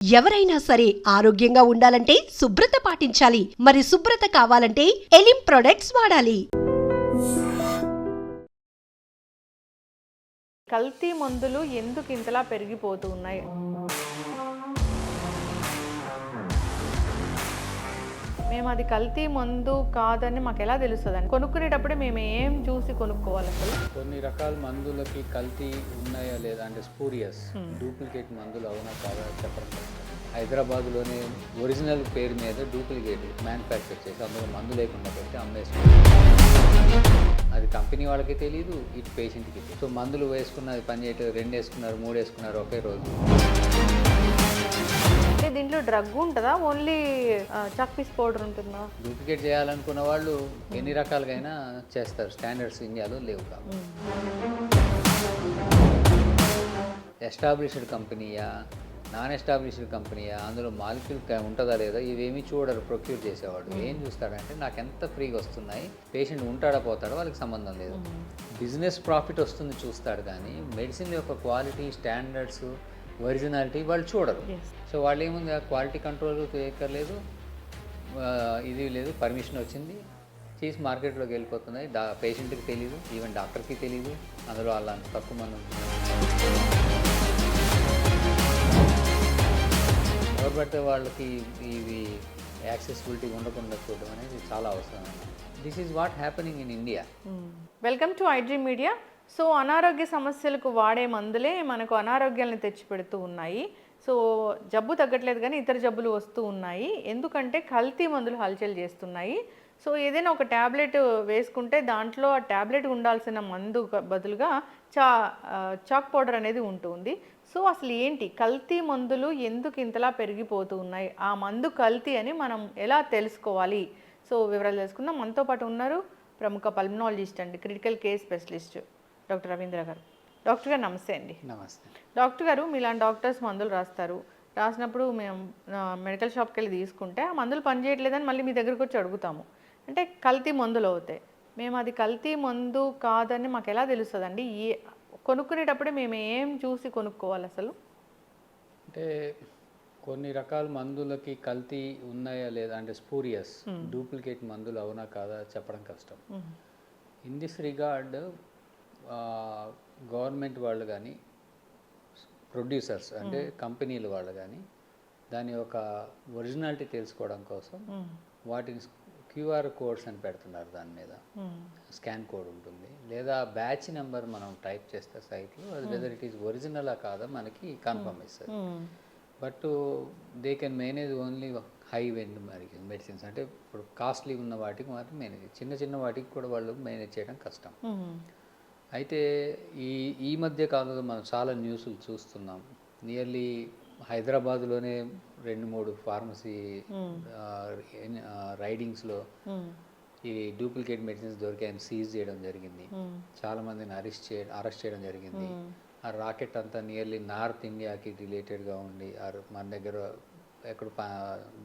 ఎవరైనా సరే ఆరోగ్యంగా ఉండాలంటే శుభ్రత పాటించాలి. మరి శుభ్రత కావాలంటే ఎలిం ప్రొడక్ట్స్ వాడాలి. కల్తీ మందులు ఎందుకు ఇంతలా పెరిగిపోతూ ఉన్నాయి? మేము అది కల్తీ మందు కాదని మాకు ఎలా తెలుస్తుందండి? కొనుక్కునేటప్పుడే మేము ఏం చూసి కొనుక్కోవాలి అసలు? కొన్ని రకాల మందులకి కల్తీ ఉన్నాయా లేదా అంటే స్పూరియస్ డూప్లికేట్ మందులు అవునా కాదా చెప్పడం కష్టం. హైదరాబాద్లోనే ఒరిజినల్ పేరు మీద డూప్లికేట్ మ్యానుఫ్యాక్చర్ చేసి అందులో మందు లేకుండా పెట్టి అమ్మేసుకున్నారు. అది కంపెనీ వాళ్ళకి తెలియదు, ఇటు పేషెంట్కి తెలియదు. సో మందులు వేసుకున్న అది పని చేయట్లేదు, 2 వేసుకున్నారు 3 వేసుకున్నారు ఒకే రోజు. అంటే దీంట్లో డ్రగ్ ఉంటుందా, ఓన్లీ చాక్ పీస్ పౌడర్ ఉంటుందా? డూప్లికేట్ చేయాలనుకున్న వాళ్ళు ఎన్ని రకాలుగైనా చేస్తారు. స్టాండర్డ్స్ ఇండియాలో లేవు కాబట్టి. ఎస్టాబ్లిష్డ్ కంపెనీయా నాన్ ఎస్టాబ్లిష్డ్ కంపెనీయా అందులో మాలిక్యూల్ ఉంటుందా లేదా ఇవేమీ చూడరు. ప్రొక్యూర్ చేసేవాడు ఏం చూస్తాడంటే నాకు ఎంత ఫ్రీగా వస్తున్నాయి, పేషెంట్ ఉంటాడా పోతాడో వాళ్ళకి సంబంధం లేదు. బిజినెస్ ప్రాఫిట్ వస్తుంది చూస్తాడు, కానీ మెడిసిన్ యొక్క క్వాలిటీ, స్టాండర్డ్స్, ఒరిజినాలిటీ వాళ్ళు చూడరు. సో వాళ్ళు ఏముంది, క్వాలిటీ కంట్రోల్ చేయక్కర్లేదు, ఇది లేదు, పర్మిషన్ వచ్చింది చేసి మార్కెట్లోకి వెళ్ళిపోతున్నాయి. పేషెంట్కి తెలియదు, ఈవెన్ డాక్టర్కి తెలియదు అందులో వాళ్ళ తక్కువ మంది ఉంటుంది. ఎవరు పడితే వాళ్ళకి ఇవి యాక్సెసిబిలిటీ ఉండకుండా చూడడం అనేది చాలా అవసరం. This is what happening in India. Welcome to iDream media. So అనారోగ్య సమస్యలకు వాడే మందులే మనకు అనారోగ్యాలను తెచ్చిపెడుతూ ఉన్నాయి. సో జబ్బు తగ్గట్లేదు కానీ ఇతర జబ్బులు వస్తూ ఉన్నాయి, ఎందుకంటే కల్తీ మందులు హల్చల్ చేస్తున్నాయి. సో ఏదైనా ఒక ట్యాబ్లెట్ వేసుకుంటే దాంట్లో ఆ ట్యాబ్లెట్ ఉండాల్సిన మందు బదులుగా చాక్ పౌడర్ అనేది ఉంటుంది. సో అసలు ఏంటి కల్తీ మందులు ఎందుకు ఇంతలా పెరిగిపోతూ ఉన్నాయి, ఆ మందు కల్తీ అని మనం ఎలా తెలుసుకోవాలి? సో వివరాలు తెలుసుకుందాం. మనతో పాటు ఉన్నారు ప్రముఖ పల్మనాలజిస్ట్ అండి, critical care specialist doctor Ravindra గారు. డాక్టర్ గారు నమస్తే అండి. నమస్తే. డాక్టర్ గారు, మీలాంటి డాక్టర్స్ మందులు రాస్తారు, రాసినప్పుడు మేము మెడికల్ షాప్కి వెళ్ళి తీసుకుంటే ఆ మందులు పనిచేయట్లేదని మళ్ళీ మీ దగ్గరకు వచ్చి అడుగుతాము. అంటే కల్తీ మందులు అవుతాయి. మేము అది కల్తీ మందు కాదని మాకు ఎలా తెలుస్తుందండి? కొనుక్కునేటప్పుడే మేము ఏం చూసి కొనుక్కోవాలి అసలు? అంటే కొన్ని రకాల మందులకి కల్తీ ఉన్నాయా లేదా అంటే స్పూరియస్ డూప్లికేట్ మందులు అవునా కాదా చెప్పడం కష్టం. ఇన్ దిస్ రిగార్డ్ గవర్నమెంట్ వాళ్ళు కానీ, ప్రొడ్యూసర్స్ అంటే కంపెనీలు వాళ్ళు కానీ దాని యొక్క ఒరిజినాలిటీ తెలుసుకోవడం కోసం వాటిని QR కోడ్స్ అని పెడుతున్నారు. దాని మీద స్కాన్ కోడ్ ఉంటుంది, లేదా బ్యాచ్ నెంబర్ మనం టైప్ చేస్తే సైట్లో అది వెదర్ ఇట్ ఈస్ ఒరిజినలా కాదా మనకి కన్ఫర్మ్ ఇస్తుంది. But they can manage only high end medicines. అంటే ఇప్పుడు కాస్ట్లీ ఉన్న వాటికి మాత్రం మేనేజ్, చిన్న చిన్న వాటికి కూడా వాళ్ళు మేనేజ్ చేయడం కష్టం. అయితే ఈ మధ్య కాలంలో మనం చాలా న్యూస్లు చూస్తున్నాం. నియర్లీ హైదరాబాద్లోనే 2-3 ఫార్మసీ రైడింగ్స్లో ఈ డూప్లికేట్ మెడిసిన్స్ దొరికాయని సీజ్ చేయడం జరిగింది. చాలామందిని అరెస్ట్ చేయడం జరిగింది. ఆ రాకెట్ అంతా నియర్లీ నార్త్ ఇండియాకి రిలేటెడ్గా ఉండి మన దగ్గర ఎక్కడ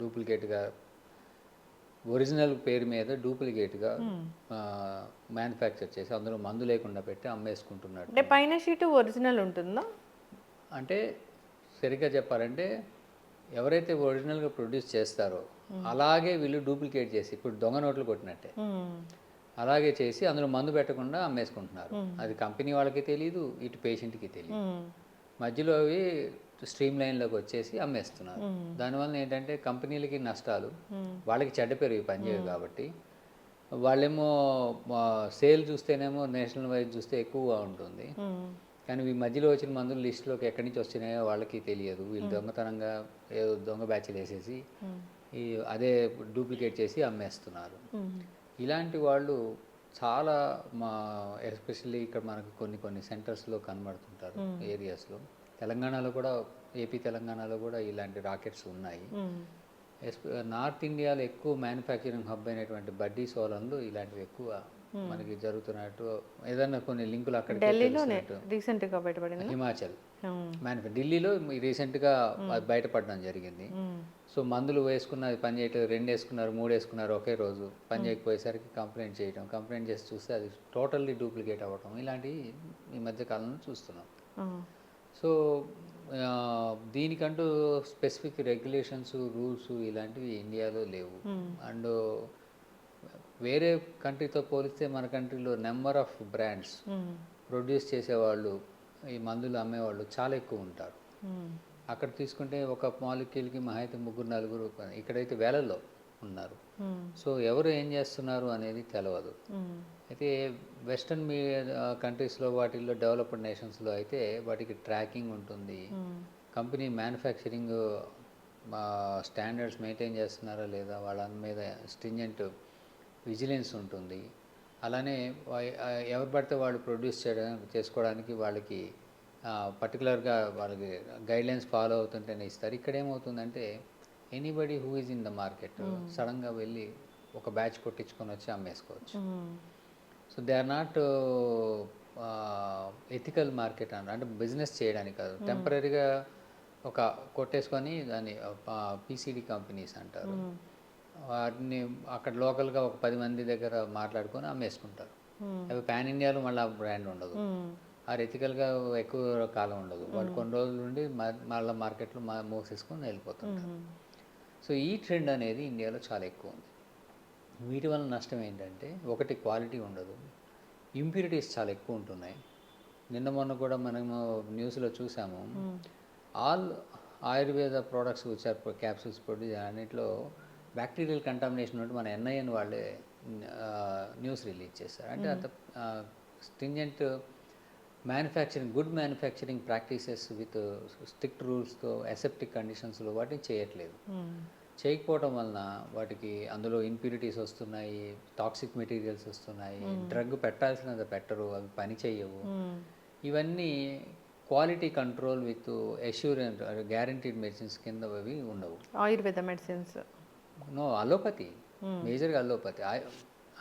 డూప్లికేట్గా ఒరిజినల్ పేరు మీద డూప్లికేట్గా మ్యానుఫ్యాక్చర్ చేసి అందులో మందు లేకుండా పెట్టి అమ్మేసుకుంటున్నాడు. అంటే పైన షీటు ఒరిజినల్ ఉంటుందా? అంటే సరిగ్గా చెప్పాలంటే ఎవరైతే ఒరిజినల్గా ప్రొడ్యూస్ చేస్తారో అలాగే వీళ్ళు డూప్లికేట్ చేసి, ఇప్పుడు దొంగ నోట్లు కొట్టినట్టే అలాగే చేసి అందులో మందు పెట్టకుండా అమ్మేసుకుంటున్నారు. అది కంపెనీ వాళ్ళకి తెలియదు, ఇటు పేషెంట్కి తెలియదు. మధ్యలో అవి స్ట్రీమ్ లైన్లోకి వచ్చేసి అమ్మేస్తున్నారు. దానివల్ల ఏంటంటే కంపెనీలకి నష్టాలు, వాళ్ళకి చెడ్డ పేరు పనిచేయదు కాబట్టి. వాళ్ళేమో సేల్ చూస్తేనేమో నేషనల్ వైజ్ చూస్తే ఎక్కువగా ఉంటుంది, కానీ ఈ మధ్యలో వచ్చిన మందులు లిస్టులోకి ఎక్కడి నుంచి వచ్చినాయో వాళ్ళకి తెలియదు. వీళ్ళు దొంగతనంగా ఏదో దొంగ బ్యాచ్లు వేసేసి అదే డూప్లికేట్ చేసి అమ్మేస్తున్నారు. ఇలాంటి వాళ్ళు చాలా ఎస్పెషల్లీ ఇక్కడ మనకు కొన్ని సెంటర్స్లో కనబడుతుంటారు, ఏరియాస్లో. తెలంగాణలో కూడా, ఏపీ తెలంగాణలో కూడా ఇలాంటి రాకెట్స్ ఉన్నాయి. నార్త్ ఇండియాలో ఎక్కువ మ్యానుఫ్యాక్చరింగ్ హబ్ అయినటువంటి బడ్డీ సోలంలో ఇలాంటివి ఎక్కువ మనకి జరుగుతున్నట్టు ఏదన్నా కొన్ని లింకులు అక్కడ రీసెంట్గా బయటపడింది. హిమాచల్ ఢిల్లీలో రీసెంట్గా అది బయటపడడం జరిగింది. సో మందులు వేసుకున్న అది పని చేయట్లేదు, 2 వేసుకున్నారు 3 వేసుకున్నారు ఒకే రోజు, పని చేయకపోయేసరికి కంప్లైంట్ చేసి చూస్తే అది టోటల్లీ డూప్లికేట్ అవ్వటం, ఇలాంటివి ఈ మధ్య కాలంలో చూస్తున్నాం. సో దీనికంటూ స్పెసిఫిక్ రెగ్యులేషన్స్ రూల్స్ ఇలాంటివి ఇండియాలో లేవు. అండ్ వేరే కంట్రీతో పోలిస్తే మన కంట్రీలో నెంబర్ ఆఫ్ బ్రాండ్స్ ప్రొడ్యూస్ చేసేవాళ్ళు, ఈ మందులు అమ్మేవాళ్ళు చాలా ఎక్కువ ఉంటారు. అక్కడ తీసుకుంటే ఒక మాలిక్యూల్కి మహా అయితే 3-4, ఇక్కడైతే వేలల్లో ఉన్నారు. సో ఎవరు ఏం చేస్తున్నారు అనేది తెలియదు. అయితే వెస్టర్న్ కంట్రీస్లో వాటిల్లో డెవలప్డ్ నేషన్స్లో అయితే వాటికి ట్రాకింగ్ ఉంటుంది. కంపెనీ మ్యానుఫ్యాక్చరింగ్ స్టాండర్డ్స్ మెయింటైన్ చేస్తున్నారా లేదా వాళ్ళ మీద స్ట్రింజెంట్ విజిలెన్స్ ఉంటుంది. అలానే ఎవరు పడితే వాళ్ళు ప్రొడ్యూస్ చేసుకోవడానికి వాళ్ళకి పర్టికులర్గా వాళ్ళకి గైడ్లైన్స్ ఫాలో అవుతుంటేనే ఇస్తారు. ఇక్కడ ఏమవుతుందంటే anybody who is in the market సడన్గా వెళ్ళి ఒక బ్యాచ్ కొట్టించుకొని వచ్చి అమ్మేసుకోవచ్చు. So they are not ethical market అంటే బిజినెస్ చేయడానికి కాదు, టెంపరీగా ఒక కొట్టేసుకొని దాన్ని పీసీడీ కంపెనీస్ అంటారు. వాటిని అక్కడ లోకల్గా ఒక 10 మంది దగ్గర మాట్లాడుకొని అమ్మేసుకుంటారు. అవి పాన్ ఇండియాలో మళ్ళీ ఆ బ్రాండ్ ఉండదు, ఆ ఎథికల్గా ఎక్కువ కాలం ఉండదు. వాళ్ళు కొన్ని రోజుల నుండి మళ్ళీ మార్కెట్లో మూసేసుకొని వెళ్ళిపోతుంటారు. సో ఈ ట్రెండ్ అనేది ఇండియాలో చాలా ఎక్కువ ఉంది. వీటి వల్ల నష్టం ఏంటంటే ఒకటి క్వాలిటీ ఉండదు, ఇంప్యూరిటీస్ చాలా ఎక్కువ ఉంటున్నాయి. నిన్న మొన్న కూడా మనము న్యూస్లో చూసాము, ఆల్ ఆయుర్వేద ప్రోడక్ట్స్ వచ్చారు క్యాప్సూల్స్ ప్రొడ్యూస్ అన్నింటిలో బ్యాక్టీరియల్ కంటామినేషన్ ఉంటే మన ఎన్ఐఎన్ వాళ్ళే న్యూస్ రిలీజ్ చేశారు. అంటే అంత stringent manufacturing, good manufacturing practices with strict రూల్స్తో అసెప్టిక్ కండిషన్స్లో వాటిని చేయట్లేదు. చేయకపోవడం వలన వాటికి అందులో ఇంప్యూరిటీస్ వస్తున్నాయి, టాక్సిక్ మెటీరియల్స్ వస్తున్నాయి, డ్రగ్ పెట్టాల్సినంత పెట్టరు, అవి పని చేయవు. ఇవన్నీ quality control with assurance guaranteed medicines కింద అవి ఉండవు. ఆయుర్వేద మెడిసిన్స్ నో, అలోపతి, మేజర్గా అలోపతి.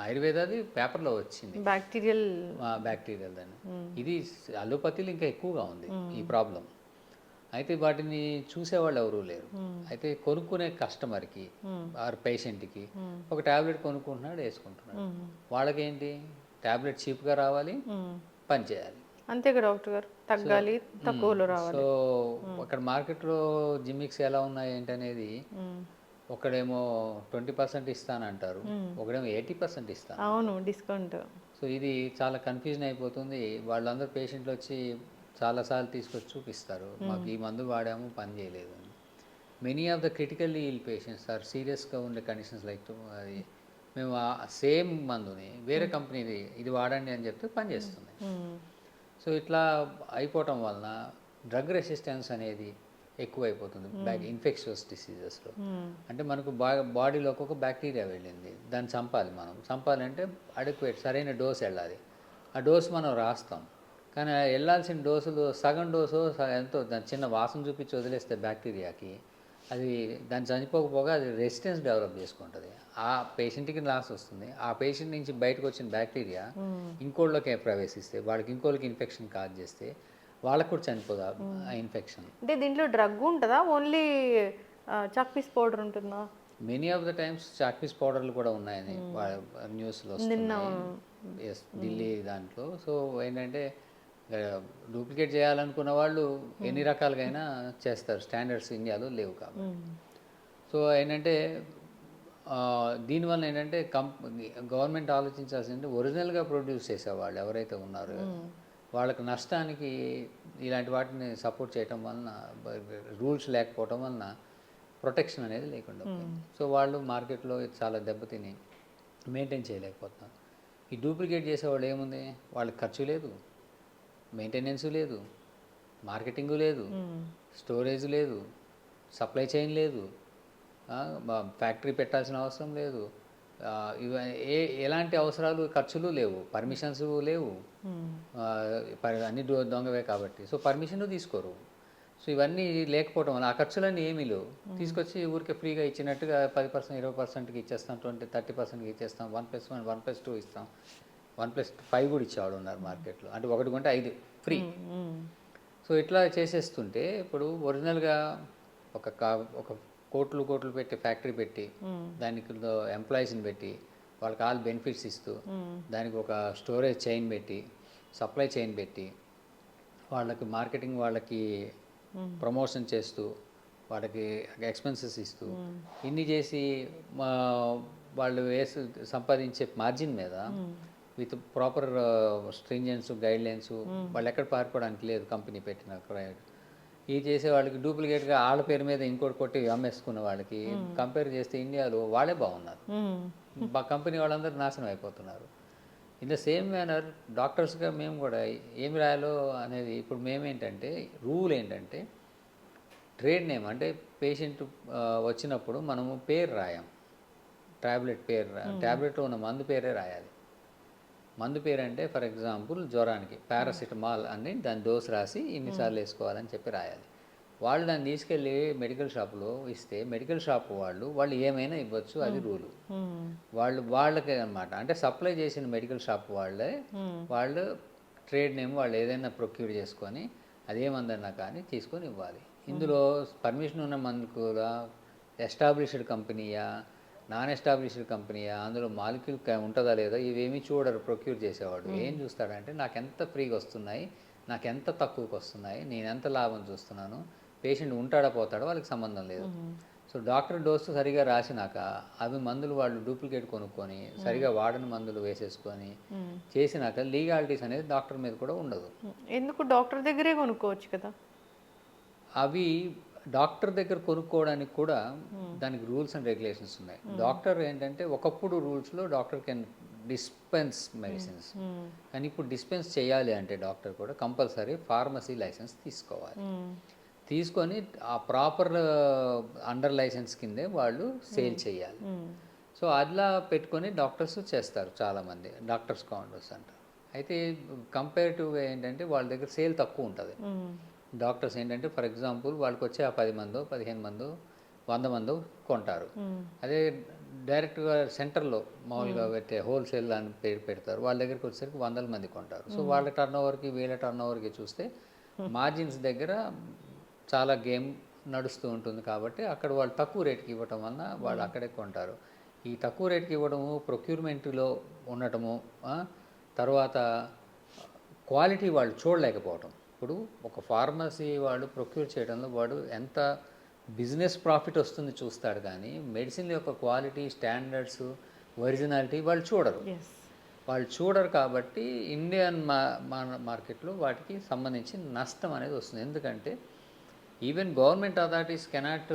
ఆయుర్వేదాది పేపర్లో వచ్చింది బ్యాక్టీరియల్ దాన్ని. ఇది అలోపతిలో ఇంకా ఎక్కువగా ఉంది ఈ ప్రాబ్లం. అయితే వాటిని చూసేవాళ్ళు ఎవరూ లేరు. అయితే కొనుక్కునే కస్టమర్కి ఆర్ పేషెంట్కి ఒక ట్యాబ్లెట్ కొనుక్కుంటున్నాడు, వేసుకుంటున్నాడు. వాళ్ళకేంటి, ట్యాబ్లెట్ చీప్గా రావాలి, పని చేయాలి, అంతేగా డాక్టర్ గారు, తగ్గాలి, తక్కువలో రావాలి. సో అక్కడ మార్కెట్లో జిమ్మిక్స్ ఎలా ఉన్నాయి ఏంటనేది, ఒకడేమో 20% ఇస్తానంటారు, ఒకడేమో 80% ఇస్తాను. అవును, డిస్కౌంట్. సో ఇది చాలా కన్ఫ్యూజన్ అయిపోతుంది. వాళ్ళందరూ పేషెంట్లు వచ్చి చాలాసార్లు తీసుకొచ్చి చూపిస్తారు, మాకు ఈ మందు వాడాము పని చేయలేదు అని. Many of the critically ill patients are సీరియస్గా ఉండే కండిషన్స్ లైక్ అది మేము సేమ్ మందుని వేరే కంపెనీది ఇది వాడండి అని చెప్తే పని చేస్తుంది. సో ఇట్లా అయిపోవటం వలన డ్రగ్ రెసిస్టెన్స్ అనేది ఎక్కువైపోతుంది ఇన్ఫెక్షన్స్ డిసీజెస్లో. అంటే మనకు బాడీలోకి ఒక బ్యాక్టీరియా వెళ్ళింది, దాన్ని చంపాలి. మనం చంపాలంటే అడిక్వేట్ సరైన డోస్ వెళ్ళాలి. ఆ డోస్ మనం రాస్తాం, కానీ వెళ్ళాల్సిన డోసులు సగం డోసు ఎంతో దాని చిన్న వాసన చూపించి వదిలేస్తే బ్యాక్టీరియాకి అది దాన్ని చనిపోకపోగా అది రెసిస్టెన్స్ డెవలప్ చేసుకుంటుంది. ఆ పేషెంట్కి లాస్ వస్తుంది. ఆ పేషెంట్ నుంచి బయటకు వచ్చిన బ్యాక్టీరియా ఇంకోళ్ళకి ప్రవేశిస్తే వాళ్ళకి ఇంకోళ్ళకి ఇన్ఫెక్షన్ కాజ్ చేస్తే వాళ్ళకు కూడా చనిపోదా ఆ ఇన్ఫెక్షన్. అంటే దీంట్లో డ్రగ్ ఉంటుందా, ఓన్లీ చాక్పీస్ పౌడర్ ఉంటుందా? Many of the times chalk piece పౌడర్లు కూడా ఉన్నాయని న్యూస్లో వస్తున్నాయి. ఎస్, ఢిల్లీ దాంట్లో. సో ఏంటంటే డూప్లికేట్ చేయాలనుకున్న వాళ్ళు ఎన్ని రకాలుగా చేస్తారు, స్టాండర్డ్స్ ఇండియాలో లేవు కాబట్టి. సో ఏంటంటే దీనివల్ల ఏంటంటే గవర్నమెంట్ ఆలోచించాల్సిందంటే ఒరిజినల్గా ప్రొడ్యూస్ చేసేవాళ్ళు ఎవరైతే ఉన్నారో వాళ్ళకి నష్టానికి ఇలాంటి వాటిని సపోర్ట్ చేయటం వలన, రూల్స్ లేకపోవటం వలన ప్రొటెక్షన్ అనేది లేకుండా పోయింది. సో వాళ్ళు మార్కెట్లో చాలా దెబ్బతిని మెయింటైన్ చేయలేకపోతున్నారు. ఈ డూప్లికేట్ చేసేవాళ్ళు ఏముంది, వాళ్ళకి ఖర్చు లేదు, మెయింటెనెన్స్ లేదు, మార్కెటింగ్ లేదు, స్టోరేజ్ లేదు, సప్లై చైన్ లేదు, ఫ్యాక్టరీ పెట్టాల్సిన అవసరం లేదు, ఎలాంటి అవసరాలు ఖర్చులు లేవు, పర్మిషన్స్ లేవు, అన్ని దొంగవే కాబట్టి. సో పర్మిషన్ తీసుకోరు. సో ఇవన్నీ లేకపోవడం వల్ల ఆ ఖర్చులన్నీ ఏమీ లేవు. తీసుకొచ్చి ఊరికే ఫ్రీగా ఇచ్చినట్టుగా 10%, 20%కి ఇచ్చేస్తాం, 30% ఇచ్చేస్తాం, 1+1, 1+2 ఇస్తాం, 1+5 కూడా ఇచ్చేవాళ్ళు ఉన్నారు మార్కెట్లో. అంటే 1 కొంటే 5 ఫ్రీ. సో ఇట్లా చేసేస్తుంటే ఇప్పుడు ఒరిజినల్గా ఒక కోట్లు పెట్టి ఫ్యాక్టరీ పెట్టి దానికి ఎంప్లాయీస్ని పెట్టి వాళ్ళకి ఆల్ బెనిఫిట్స్ ఇస్తూ దానికి ఒక స్టోరేజ్ చైన్ పెట్టి సప్లై చైన్ పెట్టి వాళ్ళకి మార్కెటింగ్ వాళ్ళకి ప్రమోషన్ చేస్తూ వాళ్ళకి ఎక్స్పెన్సెస్ ఇస్తూ ఇన్ని చేసి వాళ్ళు సంపాదించే మార్జిన్ మీద విత్ ప్రాపర్ స్ట్రింజెన్స్ గైడ్లైన్స్ వాళ్ళు ఎక్కడ పారిపోవడానికి లేదు కంపెనీ పెట్టిన ఇది చేసే వాళ్ళకి డూప్లికేట్గా వాళ్ళ పేరు మీద ఇంకోటి కొట్టి అమ్మేసుకున్న వాళ్ళకి కంపేర్ చేస్తే ఇండియాలో వాళ్ళే బాగున్నారు, కంపెనీ వాళ్ళందరూ నాశనం అయిపోతున్నారు. ఇన్ ద సేమ్ మేనర్ డాక్టర్స్గా మేము కూడా ఏమి రాయాలో అనేది ఇప్పుడు మేమేంటంటే రూల్ ఏంటంటే ట్రేడ్ నేమ్ అంటే పేషెంట్ వచ్చినప్పుడు మనము పేరు రాయం, ట్యాబ్లెట్ పేరు ట్యాబ్లెట్లో ఉన్న మందు పేరే రాయాలి. మందు పేరు అంటే ఫర్ ఎగ్జాంపుల్ జ్వరానికి పారాసిటమాల్ అని దాని డోస్ రాసి ఇన్నిసార్లు వేసుకోవాలని చెప్పి రాయాలి. వాళ్ళు దాన్ని తీసుకెళ్ళి మెడికల్ షాప్లో ఇస్తే మెడికల్ షాప్ వాళ్ళు ఏమైనా ఇవ్వచ్చు, అది రూలు. వాళ్ళకే అనమాట, అంటే సప్లై చేసిన మెడికల్ షాప్ వాళ్ళు ట్రేడ్ నేమ్ వాళ్ళు ఏదైనా ప్రొక్యూర్ చేసుకొని అదేమందన్నా కానీ తీసుకొని ఇవ్వాలి. ఇందులో పర్మిషన్ ఉన్న మందు కూడా ఎస్టాబ్లిష్డ్ కంపెనీయా నాన్ ఎస్టాబ్లిష్డ్ కంపెనీయా, అందులో మాలిక్యూల్ ఉంటుందా లేదా ఇవేమీ చూడరు ప్రొక్యూర్ చేసేవాడు. ఏం చూస్తాడంటే నాకు ఎంత ఫ్రీగా వస్తున్నాయి, నాకు ఎంత తక్కువకి వస్తున్నాయి, నేను ఎంత లాభం చూస్తున్నాను, పేషెంట్ ఉంటాడా పోతాడో వాళ్ళకి సంబంధం లేదు. సో డాక్టర్ డోసు సరిగా రాసినాక అవి మందులు వాళ్ళు డూప్లికేట్ కొనుక్కొని సరిగా వాడని మందులు వేసేసుకొని చేసినాక లీగాలిటీస్ అనేది డాక్టర్ మీద కూడా ఉండదు. ఎందుకు డాక్టర్ దగ్గరే కొనుక్కోవచ్చు కదా? అవి డాక్టర్ దగ్గర కొనుక్కోవడానికి కూడా దానికి రూల్స్ అండ్ రెగ్యులేషన్స్ ఉన్నాయి. డాక్టర్ ఏంటంటే ఒకప్పుడు రూల్స్లో డాక్టర్ కెన్ డిస్పెన్స్ మెడిసిన్స్, కానీ ఇప్పుడు డిస్పెన్స్ చేయాలి అంటే డాక్టర్ కూడా కంపల్సరీ ఫార్మసీ లైసెన్స్ తీసుకోవాలి. తీసుకొని ఆ ప్రాపర్ అండర్ లైసెన్స్ కిందే వాళ్ళు సేల్ చేయాలి. సో అట్లా పెట్టుకొని డాక్టర్స్ చేస్తారు, చాలామంది డాక్టర్స్ కౌంటర్స్ అంటారు. అయితే కంపేరిటివ్గా ఏంటంటే వాళ్ళ దగ్గర సేల్ తక్కువ ఉంటుంది. డాక్టర్స్ ఏంటంటే ఫర్ ఎగ్జాంపుల్ వాళ్ళకి వచ్చే ఆ 10 మందో 15 మందో 100 మందో కొంటారు. అదే డైరెక్ట్గా సెంటర్లో మామూలుగా పెట్టే హోల్సేల్ అని పేరు పెడతారు, వాళ్ళ దగ్గరికి వచ్చేసరికి 100 మంది కొంటారు. సో వాళ్ళ టర్న్ ఓవర్కి వీళ్ళ టర్న్ ఓవర్కి చూస్తే మార్జిన్స్ దగ్గర చాలా గేమ్ నడుస్తూ ఉంటుంది. కాబట్టి అక్కడ వాళ్ళు తక్కువ రేట్కి ఇవ్వటం వలన వాళ్ళు అక్కడే కొంటారు. ఈ తక్కువ రేట్కి ఇవ్వడము, ప్రొక్యూర్మెంట్లో ఉండటము, తర్వాత క్వాలిటీ వాళ్ళు చూడలేకపోవటం. ఇప్పుడు ఒక ఫార్మసీ వాడు ప్రొక్యూర్ చేయడంలో వాడు ఎంత బిజినెస్ ప్రాఫిట్ వస్తుంది చూస్తాడు, కానీ మెడిసిన్ యొక్క క్వాలిటీ, స్టాండర్డ్స్, ఒరిజినాలిటీ వాళ్ళు చూడరు. కాబట్టి ఇండియన్ మార్కెట్లో వాటికి సంబంధించి నష్టం అనేది వస్తుంది. ఎందుకంటే ఈవెన్ గవర్నమెంట్ అథారిటీస్ కెనాట్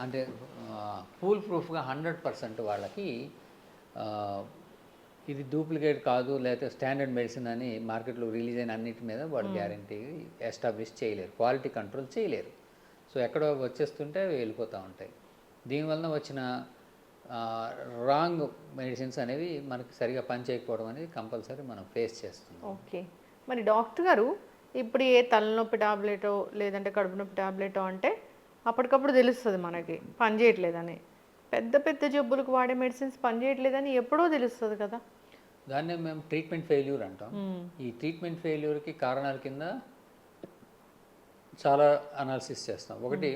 అంటే ఫుల్ ప్రూఫ్గా 100% వాళ్ళకి ఇది డూప్లికేట్ కాదు లేకపోతే స్టాండర్డ్ మెడిసిన్ అని మార్కెట్లో రిలీజ్ అయిన అన్నిటి మీద వాడు గ్యారంటీ ఎస్టాబ్లిష్ చేయలేరు, క్వాలిటీ కంట్రోల్ చేయలేరు. సో ఎక్కడో వచ్చేస్తుంటే వెళ్ళిపోతూ ఉంటాయి. దీనివలన వచ్చిన రాంగ్ మెడిసిన్స్ అనేవి మనకి సరిగా పనిచేయకపోవడం అనేది కంపల్సరీ మనం ఫేస్ చేస్తున్నాం. ఓకే, మరి డాక్టర్ గారు ఇప్పుడు ఏ తలనొప్పి టాబ్లెటో లేదంటే కడుపు నొప్పి టాబ్లెటో అంటే అప్పటికప్పుడు తెలుస్తుంది మనకి పని చేయట్లేదని. పెద్ద పెద్ద జబ్బులకు వాడే మెడిసిన్స్ పనిచేయట్లేదని ఎప్పుడో తెలుస్తుంది కదా. దాన్నే మేము ట్రీట్మెంట్ ఫెయిల్యూర్ అంటాం. ఈ ట్రీట్మెంట్ ఫెయిల్యూర్కి కారణాల కింద చాలా అనాలిసిస్ చేస్తాం. ఒకటి,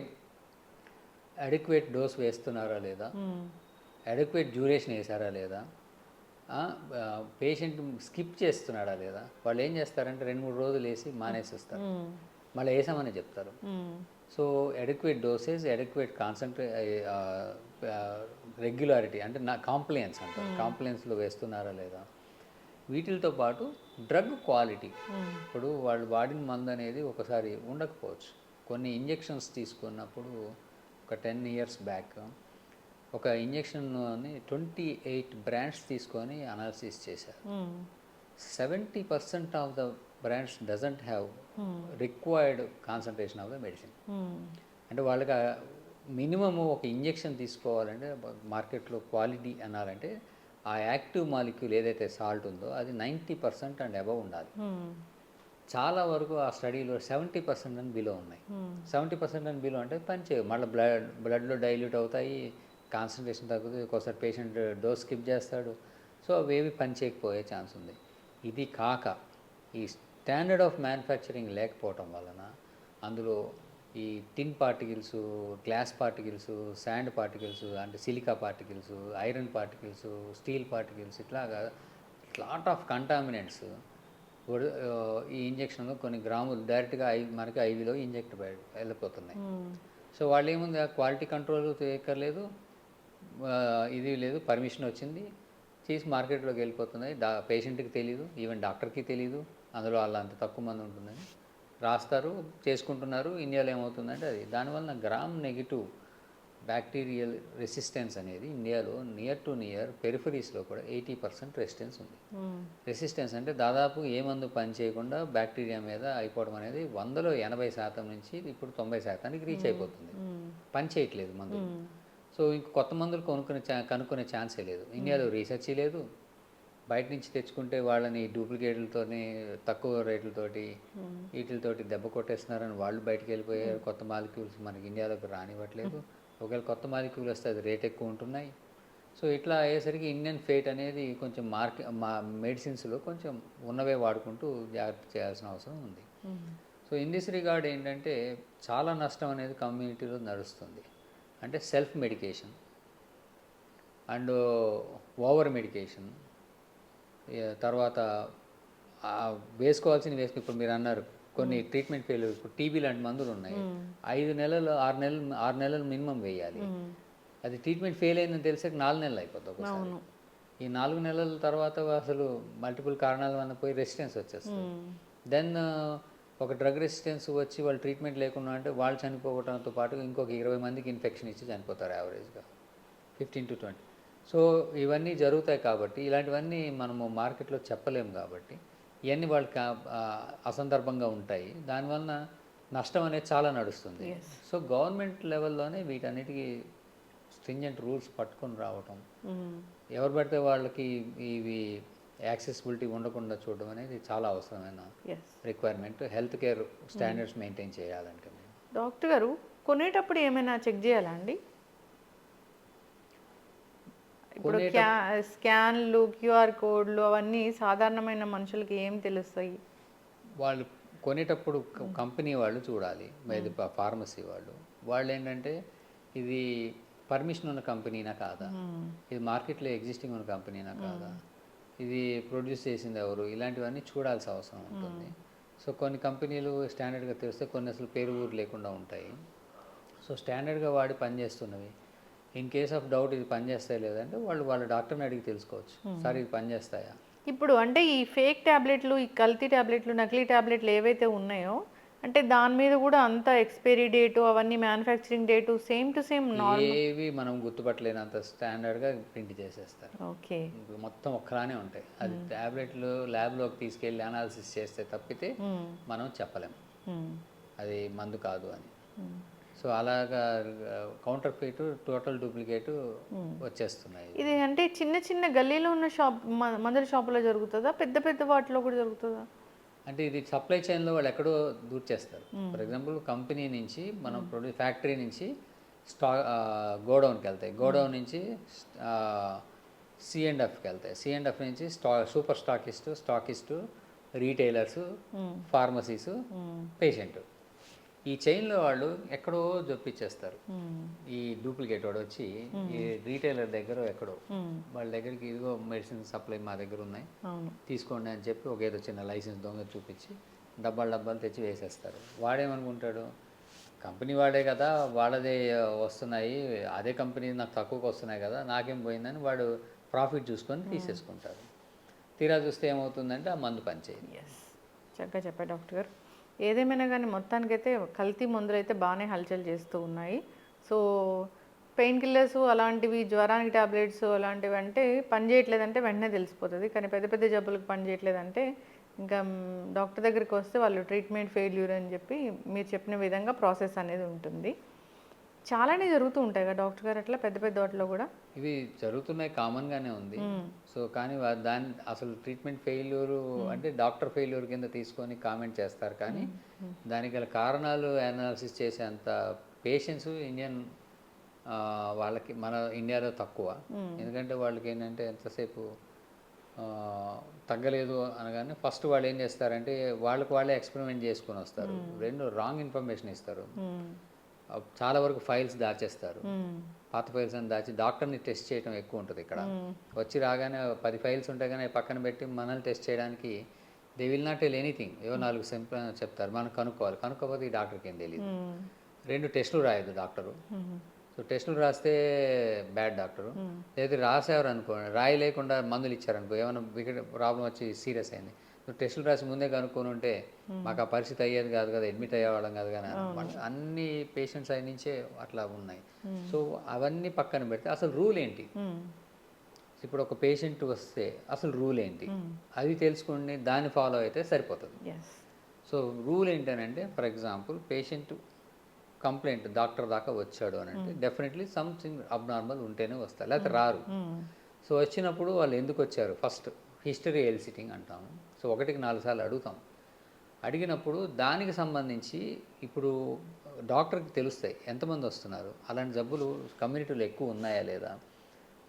అడిక్వేట్ డోస్ వేస్తున్నారా లేదా, అడిక్వేట్ డ్యూరేషన్ వేసారా లేదా, పేషెంట్ స్కిప్ చేస్తున్నాడా లేదా. వాళ్ళు ఏం చేస్తారంటే 2-3 రోజులు వేసి మానేసేస్తారు, మళ్ళీ వేసామని చెప్తారు. So adequate dosage, adequate regularity అంటే కాంప్లయన్స్ అంటారు, కాంప్లయన్స్లో వేస్తున్నారా లేదా. వీటితో పాటు డ్రగ్ క్వాలిటీ, ఇప్పుడు వాళ్ళు వాడిన మందు అనేది ఒకసారి ఉండకపోవచ్చు. కొన్ని ఇంజెక్షన్స్ తీసుకున్నప్పుడు ఒక 10 years బ్యాక్ ఒక ఇంజెక్షన్ని 28 బ్రాండ్స్ తీసుకొని అనాలిసిస్ చేశారు. 70% of the brands doesn't have required concentration of the medicine. అంటే వాళ్ళకి మినిమము ఒక ఇంజెక్షన్ తీసుకోవాలంటే మార్కెట్లో క్వాలిటీ అనాలంటే ఆ యాక్టివ్ మాలిక్యూల్ ఏదైతే సాల్ట్ ఉందో అది 90% అండ్ అబవ్ ఉండాలి. చాలా వరకు ఆ స్టడీలో 70% అని బిలో ఉన్నాయి. 70% అని బిలో అంటే పనిచేయవు, మళ్ళీ బ్లడ్లో డైల్యూట్ అవుతాయి, కాన్సన్ట్రేషన్ తగ్గుతుంది, ఒక్కోసారి పేషెంట్ డోస్ స్కిప్ చేస్తాడు. సో అవేవి పనిచేయకపోయే ఛాన్స్ ఉంది. ఇది కాక ఈ స్టాండర్డ్ ఆఫ్ మ్యానుఫ్యాక్చరింగ్ లేకపోవటం వలన అందులో ఈ tin particles, glass particles, sand particles అంటే silica particles, iron particles, steel particles, ఇట్లాగా లాట్ ఆఫ్ కంటామినెంట్స్ ఈ ఇంజక్షన్లో కొన్ని గ్రాములు డైరెక్ట్గా మనకి ఐవీలో ఇంజెక్ట్ వెళ్ళిపోతున్నాయి. సో వాళ్ళు ఏముంది, క్వాలిటీ కంట్రోల్ చేయక్కర్లేదు, ఇది లేదు, పర్మిషన్ వచ్చింది, చేసి మార్కెట్లోకి వెళ్ళిపోతున్నాయి. పేషెంట్కి తెలియదు, ఈవెన్ డాక్టర్కి తెలియదు అందులో వాళ్ళ అంత తక్కువ మంది ఉంటుందని రాస్తారు, చేసుకుంటున్నారు. ఇండియాలో ఏమవుతుందంటే అది దానివల్ల గ్రామ్ నెగిటివ్ బ్యాక్టీరియల్ రెసిస్టెన్స్ అనేది ఇండియాలో నియర్ పెరిఫరీస్లో కూడా 80% రెసిస్టెన్స్ ఉంది. రెసిస్టెన్స్ అంటే దాదాపు ఏ మందు పని చేయకుండా బ్యాక్టీరియా మీద అయిపోవడం అనేది 100లో 80% నుంచి ఇప్పుడు 90% రీచ్ అయిపోతుంది. పని చేయట్లేదు మందులు. సో ఇంక కొత్త మందులు కనుక్కునే ఛాన్సే లేదు. ఇండియాలో రీసెర్చ్ లేదు. బయట నుంచి తెచ్చుకుంటే వాళ్ళని డూప్లికేట్లతోని తక్కువ రేట్లతోటి వీటితోటి దెబ్బ కొట్టేస్తున్నారని వాళ్ళు బయటకు వెళ్ళిపోయారు. కొత్త మాలిక్యూల్స్ మనకి ఇండియాలోకి రానివ్వట్లేదు. ఒకవేళ కొత్త మాలిక్యూల్ వస్తే అది రేట్ ఎక్కువ ఉంటున్నాయి. సో ఇట్లా అయ్యేసరికి ఇండియన్ ఫేట్ అనేది కొంచెం మెడిసిన్స్లో కొంచెం ఉన్నవే వాడుకుంటూ జాగ్రత్త చేయాల్సిన అవసరం ఉంది. సో ఇన్ దిస్ రిగార్డ్ ఏంటంటే చాలా నష్టం అనేది కమ్యూనిటీలో నడుస్తుంది. అంటే self medication and over medication, తర్వాత వేసుకోవాల్సిన ఇప్పుడు మీరు అన్నారు కొన్ని ట్రీట్మెంట్ ఫెయిల్యూర్, ఇప్పుడు టీబీ లాంటి మందులు ఉన్నాయి, 5 నెలలు 6 నెలలు మినిమం వేయాలి. అది ట్రీట్మెంట్ ఫెయిల్ అయిందని తెలిసాక 4 నెలలు అయిపోతుంది ఒకసారి. ఈ 4 నెలల తర్వాత అసలు మల్టిపుల్ కారణాల వల్ల పోయి రెసిస్టెన్స్ వచ్చేస్తుంది. దెన్ ఒక డ్రగ్ రెసిస్టెన్స్ వచ్చి వాళ్ళు ట్రీట్మెంట్ లేకుండా అంటే వాళ్ళు చనిపోవడంతో పాటు ఇంకొక 20 మందికి ఇన్ఫెక్షన్ ఇచ్చి చనిపోతారు యావరేజ్గా 15 to 20. సో ఇవన్నీ జరుగుతాయి కాబట్టి ఇలాంటివన్నీ మనము మార్కెట్లో చెప్పలేము కాబట్టి ఇవన్నీ వాళ్ళకి అసందర్భంగా ఉంటాయి. దానివల్ల నష్టం అనేది చాలా నడుస్తుంది. సో గవర్నమెంట్ లెవెల్లోనే వీటన్నిటికీ స్ట్రింజెంట్ రూల్స్ పట్టుకొని రావటం, ఎవరు పడితే వాళ్ళకి ఇవి యాక్సెసిబిలిటీ ఉండకుండా చూడడం అనేది చాలా అవసరమైన requirement. Health care standards maintain చేయాలంటే. డాక్టర్ గారు కొనేటప్పుడు ఏమైనా చెక్ చేయాలా అండి? ఇప్పుడు స్కాన్లు, క్యూఆర్ కోడ్లు అవన్నీ సాధారణమైన మనుషులకి ఏం తెలుస్తాయి? వాళ్ళు కొనేటప్పుడు కంపెనీ వాళ్ళు చూడాలి, ఫార్మసీ వాళ్ళు ఏంటంటే ఇది పర్మిషన్ ఉన్న కంపెనీనా కాదా, ఇది మార్కెట్లో ఎగ్జిస్టింగ్ ఉన్న కంపెనీనా కాదా, ఇది ప్రొడ్యూస్ చేసింది ఎవరు, ఇలాంటివన్నీ చూడాల్సిన అవసరం ఉంటుంది. సో కొన్ని కంపెనీలు స్టాండర్డ్గా తెలిస్తే కొన్ని అసలు పేరు ఊరు లేకుండా ఉంటాయి. సో స్టాండర్డ్గా వాడి పనిచేస్తున్నవి ఇన్ కేస్ ఆఫ్ డౌట్ ఇది పనిచేస్తాయా లేదంటే వాళ్ళ డాక్టర్ని అడిగి తెలుసుకోవచ్చు, సార్ ఇది పనిచేస్తాయా. ఇప్పుడు అంటే ఈ ఫేక్ ట్యాబ్లెట్లు, ఈ కల్తీ ట్యాబ్లెట్లు, నకిలీ ట్యాబ్లెట్లు ఏవైతే ఉన్నాయో అంటే దాని మీద కూడా అంత ఎక్స్పైరీ డేటు అవన్నీ manufacturing date same to same ఏవి మనం గుర్తుపట్టలేనంత స్టాండర్డ్గా ప్రింట్ చేసేస్తారు. ఓకే, మొత్తం ఒక్కలానే ఉంటాయి. అది ట్యాబ్లెట్లు ల్యాబ్లోకి తీసుకెళ్ళి అనాలిసిస్ చేస్తే తప్పితే మనం చెప్పలేము అది మందు కాదు అని. సో అలాగా కౌంటర్ ఫీట్, టోటల్ డూప్లికేట్ వచ్చేస్తున్నాయి. ఇది అంటే చిన్న చిన్న గల్లీలో ఉన్న మందుల షాపులో జరుగుతుందా, పెద్ద పెద్ద వాటిలో కూడా జరుగుతుందా? అంటే ఇది సప్లై చైన్లో వాళ్ళు ఎక్కడో దూర్ చేస్తారు. ఫర్ ఎగ్జాంపుల్ కంపెనీ నుంచి మనం ఫ్యాక్టరీ నుంచి గోడౌన్కి వెళ్తాయి, గోడౌన్ నుంచి C&Fకి వెళ్తాయి, C&F నుంచి సూపర్ స్టాకిస్టు, రీటైలర్సు, ఫార్మసీసు, పేషెంట్. ఈ చైన్లో వాళ్ళు ఎక్కడో జొప్పించేస్తారు. ఈ డూప్లికేట్ వాడు వచ్చి ఈ రీటైలర్ దగ్గర ఎక్కడో వాళ్ళ దగ్గరికి ఇదిగో మెడిసిన్ సప్లై మా దగ్గర ఉన్నాయి తీసుకోండి అని చెప్పి ఒక ఏదో చిన్న లైసెన్స్ దొంగ చూపించి డబ్బాలు తెచ్చి వేసేస్తారు. వాడేమనుకుంటాడు, కంపెనీ వాడే కదా, వాళ్ళదే వస్తున్నాయి, అదే కంపెనీ నాకు తక్కువకి వస్తున్నాయి కదా, నాకేం పోయిందని వాడు ప్రాఫిట్ చూసుకొని తీసేసుకుంటారు. తీరా చూస్తే ఏమవుతుందంటే ఆ మందు పనిచేయదు. చక్కగా చెప్పారు డాక్టర్ గారు. ఏదేమైనా కానీ మొత్తానికైతే కల్తీ మందులు అయితే బాగానే హల్చల్ చేస్తూ ఉన్నాయి. సో పెయిన్ కిల్లర్స్ అలాంటివి, జ్వరానికి ట్యాబ్లెట్స్ అలాంటివి అంటే పని చేయట్లేదంటే వెంటనే తెలిసిపోతుంది. కానీ పెద్ద పెద్ద జబ్బులకు పని చేయట్లేదంటే ఇంకా డాక్టర్ దగ్గరికి వస్తే వాళ్ళు ట్రీట్మెంట్ ఫెయిల్యూర్ అని చెప్పి మీరు చెప్పిన విధంగా ప్రాసెస్ అనేది ఉంటుంది. చాలానే జరుగుతూ ఉంటాయి కదా డాక్టర్ గారు, అట్లా పెద్ద పెద్ద వాటిలో కూడా ఇవి జరుగుతున్నాయి, కామన్గానే ఉంది. సో కానీ దాని అసలు ట్రీట్మెంట్ ఫెయిల్యూర్ అంటే డాక్టర్ ఫెయిల్యూర్ కింద తీసుకొని కామెంట్ చేస్తారు, కానీ దానికి గల కారణాలు అనాలిసిస్ చేసే అంత పేషెన్స్ ఇండియన్ వాళ్ళకి మన ఇండియాలో తక్కువ. ఎందుకంటే వాళ్ళకి ఏంటంటే ఎంతసేపు తగ్గలేదు అనగానే ఫస్ట్ వాళ్ళు ఏం చేస్తారంటే వాళ్ళే ఎక్స్పెరిమెంట్ చేసుకొని వస్తారు. రాంగ్ ఇన్ఫర్మేషన్ ఇస్తారు. చాలా వరకు ఫైల్స్ దాచేస్తారు, పాత ఫైల్స్ అని దాచి డాక్టర్ని టెస్ట్ చేయడం ఎక్కువ ఉంటుంది. ఇక్కడ వచ్చి రాగానే 10 ఫైల్స్ ఉంటాయి కానీ పక్కన పెట్టి మనల్ని టెస్ట్ చేయడానికి they will not tell anything. ఏవో 4 సింపుల్ చెప్తారు, మనం కనుక్కోవాలి. కనుక్కోకపోతే ఈ డాక్టర్కి ఏం తెలియదు. 2 టెస్టులు రాయదు డాక్టరు. సో టెస్టులు రాస్తే బ్యాడ్ డాక్టరు. లేదా రాసేవారు అనుకోండి, రాయలేకుండా మందులు ఇచ్చారనుకో, ఏమైనా వికెట్ ప్రాబ్లం వచ్చి సీరియస్ అయింది, నువ్వు టెస్టులు రాసి ముందే కనుక్కొని ఉంటే మాకు ఆ పరిస్థితి అయ్యేది కాదు కదా, అడ్మిట్ అయ్యేవాళ్ళం కాదు కానీ అన్ని పేషెంట్స్ అయి నుంచే అట్లా ఉన్నాయి. సో అవన్నీ పక్కన పెడితే అసలు రూల్ ఏంటి, ఇప్పుడు ఒక పేషెంట్ వస్తే అసలు రూల్ ఏంటి అది తెలుసుకుని దాన్ని ఫాలో అయితే సరిపోతుంది. సో రూల్ ఏంటనంటే, for example patient complaint doctor దాకా వచ్చాడు అని అంటే డెఫినెట్లీ సంథింగ్ అబ్నార్మల్ ఉంటేనే వస్తారు, లేకపోతే రారు. సో వచ్చినప్పుడు వాళ్ళు ఎందుకు వచ్చారు, ఫస్ట్ హిస్టరీ ఎల్సిటింగ్ అంటాము. సో 1కి 4 సార్లు అడుగుతాం. అడిగినప్పుడు దానికి సంబంధించి ఇప్పుడు డాక్టర్కి తెలుస్తాయి ఎంతమంది వస్తున్నారు, అలాంటి జబ్బులు కమ్యూనిటీలో ఎక్కువ ఉన్నాయా లేదా,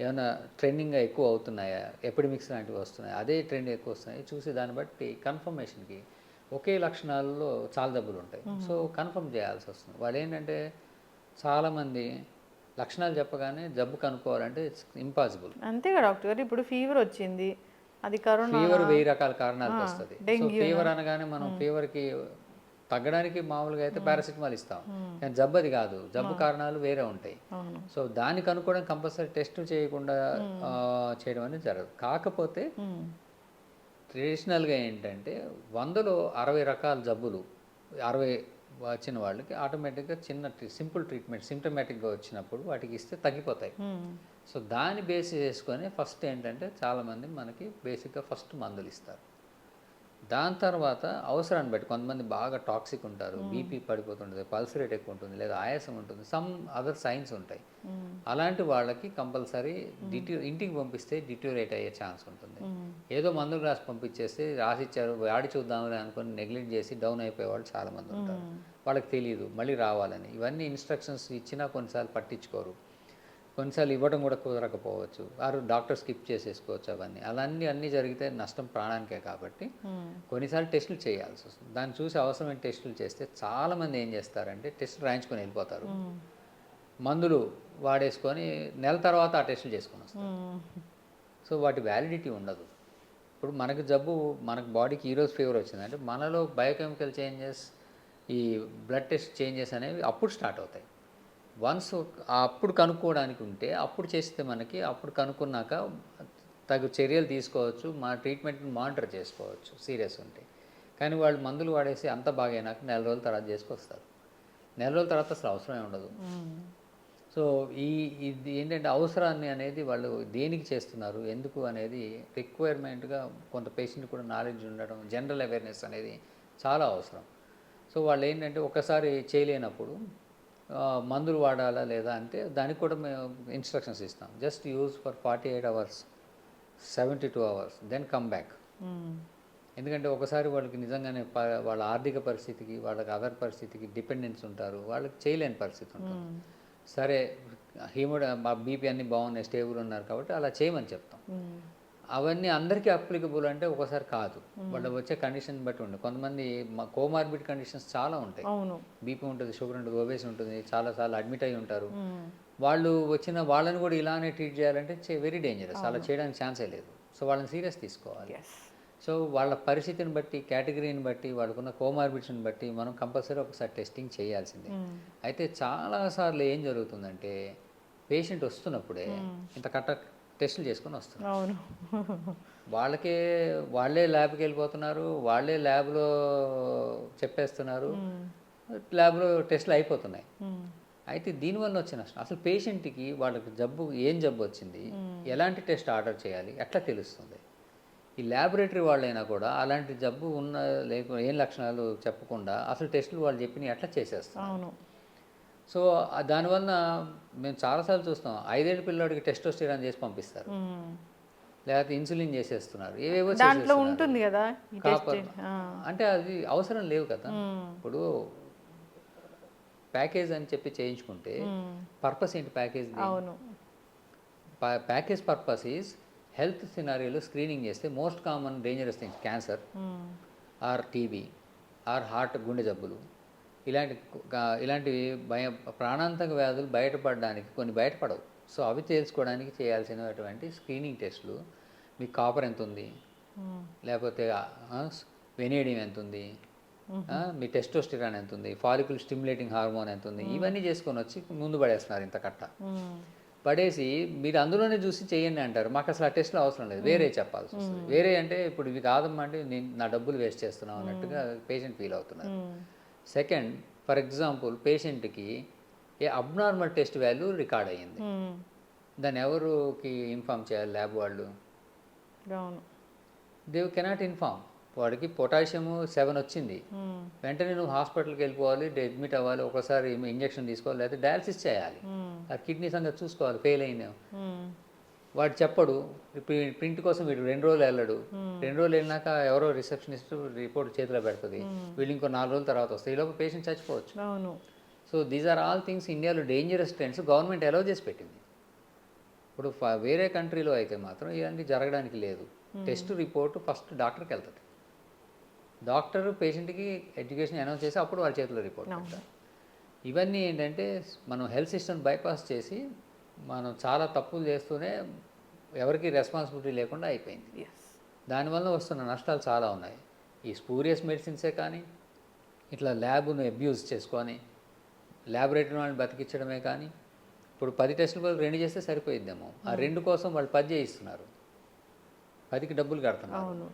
ఏమైనా ట్రెండింగ్గా ఎక్కువ అవుతున్నాయా, ఎపిడమిక్స్ లాంటివి వస్తున్నాయి, అదే ట్రెండ్ ఎక్కువ వస్తున్నాయి చూసి దాన్ని బట్టి కన్ఫర్మేషన్కి ఒకే లక్షణాలలో చాలా జబ్బులు ఉంటాయి. సో కన్ఫర్మ్ చేయాల్సి వస్తుంది. వాళ్ళు ఏంటంటే చాలామంది లక్షణాలు చెప్పగానే జబ్బు కనుక్కోవాలంటే ఇట్స్ ఇంపాసిబుల్. అంతేగా డాక్టర్ గారు, ఇప్పుడు ఫీవర్ వచ్చింది, అది కరోనా. ఫీవర్ 1000 రకాల కారణాలతో వస్తుంది. సో ఫీవర్ అనగానే మనం ఫీవర్కి తగ్గడానికి మామూలుగా అయితే పారాసిటమాల్ ఇస్తాం, కానీ జబ్బు అది కాదు, జబ్బు కారణాలు వేరే ఉంటాయి. సో దాన్ని కనుక్కోవడం కంపల్సరీ టెస్ట్ చేయకుండా చేయడం అనేది జరగదు. కాకపోతే ట్రెడిషనల్గా ఏంటంటే 100లో 60 రకాల జబ్బులు 60 వచ్చిన వాళ్ళకి ఆటోమేటిక్గా చిన్న సింపుల్ ట్రీట్మెంట్ సిమ్టమాటిక్గా వచ్చినప్పుడు వాటికి ఇస్తే తగ్గిపోతాయి. సో దాన్ని బేస్ చేసుకొని ఫస్ట్ ఏంటంటే చాలామంది మనకి బేసిక్గా ఫస్ట్ మందులు ఇస్తారు. దాని తర్వాత అవసరాన్ని బట్టి కొంతమంది బాగా టాక్సిక్ ఉంటారు, బీపీ పడిపోతుంటుంది, పల్స్ రేట్ ఎక్కువ ఉంటుంది, లేదా ఆయాసం ఉంటుంది, సమ్ అదర్ సైన్స్ ఉంటాయి. అలాంటి వాళ్ళకి కంపల్సరీ ఇంటికి పంపిస్తే డిట్యూరేట్ అయ్యే ఛాన్స్ ఉంటుంది. ఏదో మందులు రాసి పంపించేస్తే రాసిచ్చారు వాడి చూద్దామని అనుకుని నెగ్లెక్ట్ చేసి డౌన్ అయిపోయే వాళ్ళు చాలామంది ఉంటారు. వాళ్ళకి తెలియదు మళ్ళీ రావాలని. ఇవన్నీ ఇన్స్ట్రక్షన్స్ ఇచ్చినా కొన్నిసార్లు పట్టించుకోరు, కొన్నిసార్లు ఇవ్వడం కూడా కుదరకపోవచ్చు, వారు డాక్టర్ స్కిప్ చేసేసుకోవచ్చు. అవన్నీ అన్నీ జరిగితే నష్టం ప్రాణానికే. కాబట్టి కొన్నిసార్లు టెస్టులు చేయాల్సి వస్తుంది. దాన్ని చూసి అవసరమైన టెస్టులు చేస్తే చాలామంది ఏం చేస్తారంటే టెస్టులు రాయించుకొని వెళ్ళిపోతారు, మందులు వాడేసుకొని నెల తర్వాత ఆ టెస్టులు చేసుకొని వస్తారు. సో వాటి వ్యాలిడిటీ ఉండదు. ఇప్పుడు మనకు జబ్బు, మనకు బాడీకి ఈరోజు ఫీవర్ వచ్చిందంటే మనలో బయోకెమికల్ చేంజెస్, ఈ బ్లడ్ టెస్ట్ చేంజెస్ అనేవి అప్పుడు స్టార్ట్ అవుతాయి. వన్స్ అప్పుడు కనుక్కోవడానికి ఉంటే అప్పుడు చేస్తే మనకి అప్పుడు కనుక్కున్నాక తగు చర్యలు తీసుకోవచ్చు, మా ట్రీట్మెంట్ని మానిటర్ చేసుకోవచ్చు సీరియస్ ఉంటే. కానీ వాళ్ళు మందులు వాడేసి అంత బాగైనాక నెల రోజుల తర్వాత చేసుకొస్తారు. నెల రోజుల తర్వాత అసలు అవసరమే ఉండదు. సో ఇది ఏంటంటే అవసరాన్ని అనేది వాళ్ళు దేనికి చేస్తున్నారు, ఎందుకు అనేది రిక్వైర్మెంట్గా కొంత పేషెంట్ కూడా నాలెడ్జ్ ఉండడం, జనరల్ అవేర్నెస్ అనేది చాలా అవసరం. సో వాళ్ళు ఏంటంటే ఒకసారి చేయలేనప్పుడు మందులు వాడాలా లేదా అంటే దానికి కూడా మేము ఇన్స్ట్రక్షన్స్ ఇస్తాం. Just use for 48 hours, 72 hours, then come back. ఎందుకంటే ఒకసారి వాళ్ళకి నిజంగానే వాళ్ళ ఆర్థిక పరిస్థితికి, వాళ్ళకి అదర్ పరిస్థితికి డిపెండెన్స్ ఉంటారు, వాళ్ళకి చేయలేని పరిస్థితి ఉంటుంది. సరే మా బీపీ అన్నీ బాగున్నాయి, స్టేబుల్ ఉన్నారు కాబట్టి అలా చేయమని చెప్తాం. అవన్నీ అందరికీ అప్లికబుల్ అంటే ఒకసారి కాదు, వాళ్ళు వచ్చే కండిషన్ బట్టి ఉంటుంది. కొంతమంది కోమార్బిడ్ కండిషన్స్ చాలా ఉంటాయి, బీపీ ఉంటుంది, షుగర్ ఉంటుంది, ఒబేస్ ఉంటుంది, చాలాసార్లు అడ్మిట్ అయి ఉంటారు. వాళ్ళు వచ్చిన వాళ్ళని కూడా ఇలానే ట్రీట్ చేయాలంటే వెరీ డేంజరస్, అలా చేయడానికి ఛాన్సే లేదు. సో వాళ్ళని సీరియస్ తీసుకోవాలి. సో వాళ్ళ పరిస్థితిని బట్టి, కేటగిరీని బట్టి, వాళ్ళకున్న కోమార్బిడ్స్ని బట్టి మనం కంపల్సరీ ఒకసారి టెస్టింగ్ చేయాల్సిందే. అయితే చాలాసార్లు ఏం జరుగుతుందంటే పేషెంట్ వస్తున్నప్పుడే ఇంత టెస్టులు చేసుకొని వస్తున్నారు. వాళ్ళే ల్యాబ్కి వెళ్ళిపోతున్నారు, వాళ్ళే ల్యాబ్లో చెప్పేస్తున్నారు, ల్యాబ్లో టెస్టులు అయిపోతున్నాయి. అయితే దీనివల్ల వచ్చిన నష్టం, అసలు పేషెంట్కి వాళ్ళకి ఏం జబ్బు వచ్చింది, ఎలాంటి టెస్ట్ ఆర్డర్ చేయాలి ఎట్లా తెలుస్తుంది. ఈ ల్యాబొరేటరీ వాళ్ళైనా కూడా అలాంటి జబ్బు లేకపోతే ఏం లక్షణాలు చెప్పకుండా అసలు టెస్టులు వాళ్ళు చెప్పినవి ఎట్లా చేసేస్తారు. సో దానివల్ల మేము చాలాసార్లు చూస్తాం, 5 ఏళ్ళ పిల్లాడికి టెస్టోస్టెరాన్ చేసి పంపిస్తారు, లేకపోతే ఇన్సులిన్ చేసేస్తున్నారు, ఏవేవో దాంట్లో ఉంటుంది కదా కాపర్. అంటే అది అవసరం లేవు కదా. ఇప్పుడు ప్యాకేజ్ అని చెప్పి చేయించుకుంటే పర్పస్ ఏంటి package? Package purpose is health సినారియోలో స్క్రీనింగ్ చేస్తే most common dangerous things, cancer or TB or heart, గుండె జబ్బులు, ఇలాంటివి ప్రాణాంతక వ్యాధులు బయటపడడానికి కొన్ని బయటపడవు. సో అవి తెలుసుకోవడానికి చేయాల్సినటువంటి స్క్రీనింగ్ టెస్టులు, మీకు కాపర్ ఎంత ఉంది, లేకపోతే వెనేడియం ఎంత ఉంది, మీ టెస్టోస్టిరాన్ ఎంత ఉంది, ఫాలికల్ స్టిమ్యులేటింగ్ హార్మోన్ ఎంత ఉంది, ఇవన్నీ చేసుకొని వచ్చి ముందు పడేస్తున్నారు ఇంత కట్ట. పడేసి మీరు అందులోనే చూసి చేయండి అంటారు. మాకు అసలు ఆ టెస్ట్లో అవసరం లేదు, వేరే చెప్పాల్సి వస్తుంది. వేరే అంటే ఇప్పుడు ఇవి కాదమ్మా అంటే నేను నా డబ్బులు వేస్ట్ చేస్తున్నాను అన్నట్టుగా పేషెంట్ ఫీల్ అవుతున్నారు. సెకండ్, ఫర్ ఎగ్జాంపుల్ పేషెంట్కి ఏ అబ్నార్మల్ టెస్ట్ వాల్యూ రికార్డ్ అయ్యింది, దాన్ని ఎవరికి ఇన్ఫామ్ చేయాలి? ల్యాబ్ వాళ్ళు. They cannot inform. వాడికి పొటాషియం 7 వచ్చింది, వెంటనే నువ్వు హాస్పిటల్కి వెళ్ళిపోవాలి, అడ్మిట్ అవ్వాలి, ఒకసారి ఇంజెక్షన్ తీసుకోవాలి, లేకపోతే డయాలసిస్ చేయాలి, ఆ కిడ్నీ సంగతి చూసుకోవాలి, ఫెయిల్ అయినా. వాడు చెప్పడు, ప్రింట్ కోసం వీడు 2 రోజులు వెళ్ళడు, 2 రోజులు వెళ్ళినాక ఎవరో రిసెప్షనిస్ట్ రిపోర్ట్ చేతిలో పెడుతుంది, వీళ్ళు ఇంకో 4 రోజుల తర్వాత వస్తాయి, ఈలోపు పేషెంట్ చచ్చిపోవచ్చు. So these are all things ఇండియాలో డేంజరస్ ట్రెండ్స్ గవర్నమెంట్ అలౌ చేసి పెట్టింది. ఇప్పుడు వేరే కంట్రీలో అయితే మాత్రం ఇవన్నీ జరగడానికి లేదు. టెస్ట్ రిపోర్ట్ ఫస్ట్ డాక్టర్కి వెళ్తుంది, డాక్టర్ పేషెంట్కి ఎడ్యుకేషన్ అనౌన్స్ చేసి అప్పుడు వాళ్ళ చేతిలో రిపోర్ట్ పెడతారు. ఇవన్నీ ఏంటంటే మనం హెల్త్ సిస్టమ్ బైపాస్ చేసి మనం చాలా తప్పులు చేస్తూనే ఎవరికి రెస్పాన్సిబిలిటీ లేకుండా అయిపోయింది. దానివల్ల వస్తున్న నష్టాలు చాలా ఉన్నాయి. ఈ స్పూరియస్ మెడిసిన్సే కానీ, ఇట్లా ల్యాబ్ను అబ్యూజ్ చేసుకొని ల్యాబొరేటరీ వాళ్ళని బతికించడమే కానీ, ఇప్పుడు 10 టెస్టుల బదులు 2 చేస్తే సరిపోయిద్దేమో, ఆ 2 కోసం వాళ్ళు 10 చేయిస్తున్నారు, 10కి డబ్బులు కడుతున్నారు.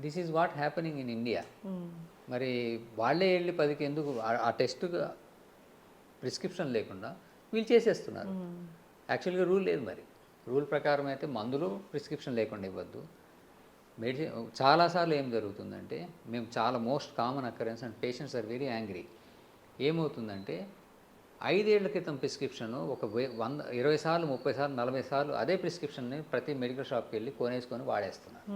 This is what happening in India. మరి వాళ్ళే వెళ్ళి 10కి ఎందుకు ఆ టెస్ట్ ప్రిస్క్రిప్షన్ లేకుండా వీళ్ళు చేసేస్తున్నారు. యాక్చువల్గా రూల్ లేదు. మరి రూల్ ప్రకారం అయితే మందులు ప్రిస్క్రిప్షన్ లేకుండా ఇవ్వద్దు. మెడిసిన్ చాలాసార్లు ఏం జరుగుతుందంటే, మేము చాలా most common occurrence and patients are very angry. ఏమవుతుందంటే 5 ఏళ్ల క్రితం ప్రిస్క్రిప్షన్ ఒక 100, 20 సార్లు, 30 సార్లు, 40 సార్లు అదే ప్రిస్క్రిప్షన్ని ప్రతి మెడికల్ షాప్కి వెళ్ళి కొనేసుకొని వాడేస్తున్నారు.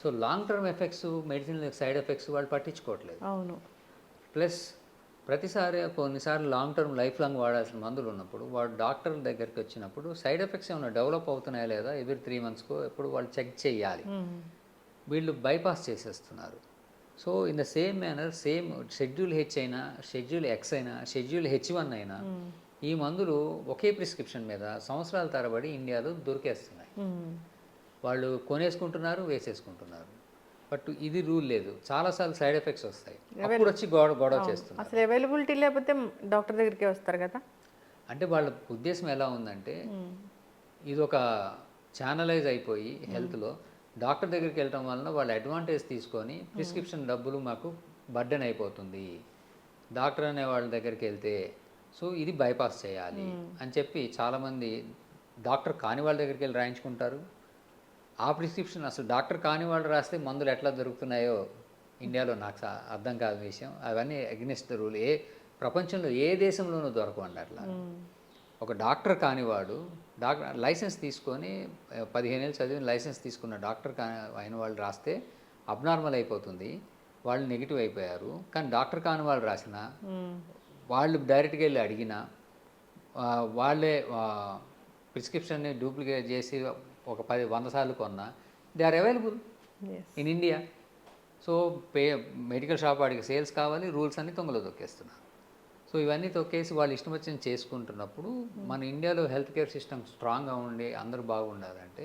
So long term effects, medicine side effects వాళ్ళు పట్టించుకోవట్లేదు. ప్లస్ ప్రతిసారి కొన్నిసార్లు లాంగ్ టర్మ్ లైఫ్ లాంగ్ వాడాల్సిన మందులు ఉన్నప్పుడు వాడు డాక్టర్ దగ్గరికి వచ్చినప్పుడు సైడ్ ఎఫెక్ట్స్ ఏమైనా డెవలప్ అవుతున్నాయా లేదా ఎవ్రీ 3 monthsకో ఎప్పుడు వాళ్ళు చెక్ చేయాలి. వీళ్ళు బైపాస్ చేసేస్తున్నారు. So in the same manner, same schedule H అయినా, షెడ్యూల్ ఎక్స్ అయినా, షెడ్యూల్ H1 అయినా, ఈ మందులు ఒకే ప్రిస్క్రిప్షన్ మీద సంవత్సరాల తరబడి ఇండియాలో దొరికేస్తున్నాయి. వాళ్ళు కొనేసుకుంటున్నారు, వేసేసుకుంటున్నారు. బట్ ఇది రూల్ లేదు. చాలాసార్లు సైడ్ ఎఫెక్ట్స్ వస్తాయి, అప్పుడు వచ్చి గొడవ చేస్తున్నారు. అసలు అవైలబిలిటీ లేకపోతే డాక్టర్ దగ్గరికి వస్తారు కదా. అంటే వాళ్ళ ఉద్దేశం ఎలా ఉందంటే, ఇది ఒక ఛానలైజ్ అయిపోయి హెల్త్లో డాక్టర్ దగ్గరికి వెళ్ళడం వలన వాళ్ళు అడ్వాంటేజ్ తీసుకొని ప్రిస్క్రిప్షన్ డబ్బులు మాకు బర్డెన్ అయిపోతుంది, డాక్టర్ అనే వాళ్ళ దగ్గరికి వెళ్తే, సో ఇది బైపాస్ చేయాలి అని చెప్పి చాలామంది డాక్టర్ కాని వాళ్ళ దగ్గరికి వెళ్ళి రాయించుకుంటారు. ఆ ప్రిస్క్రిప్షన్ అసలు డాక్టర్ కాని వాళ్ళు రాస్తే మందులు ఎట్లా దొరుకుతున్నాయో ఇండియాలో నాకు అర్థం కాని విషయం. అవన్నీ అగ్నెస్ట్ ద రూల్. ప్రపంచంలో ఏ దేశంలోనూ దొరకవండి అట్లా. ఒక డాక్టర్ కానివాడు లైసెన్స్ తీసుకొని 15 ఏళ్ళు చదివిన లైసెన్స్ తీసుకున్న డాక్టర్ అయిన వాళ్ళు రాస్తే అబ్నార్మల్ అయిపోతుంది, వాళ్ళు నెగిటివ్ అయిపోయారు. కానీ డాక్టర్ కాని వాళ్ళు రాసిన వాళ్ళు డైరెక్ట్గా వెళ్ళి అడిగినా, వాళ్ళే ప్రిస్క్రిప్షన్ని డూప్లికేట్ చేసి ఒక 100 సార్లు కొన్నా, they are available in India. So medical shop వాడికి సేల్స్ కావాలి, రూల్స్ అన్ని తొంగలో తొక్కేస్తున్నారు. సో ఇవన్నీ తొక్కేసి వాళ్ళు ఇష్టం వచ్చిన చేసుకుంటున్నప్పుడు మన ఇండియాలో హెల్త్ కేర్ సిస్టమ్ స్ట్రాంగ్గా ఉండి అందరూ బాగుండాలంటే,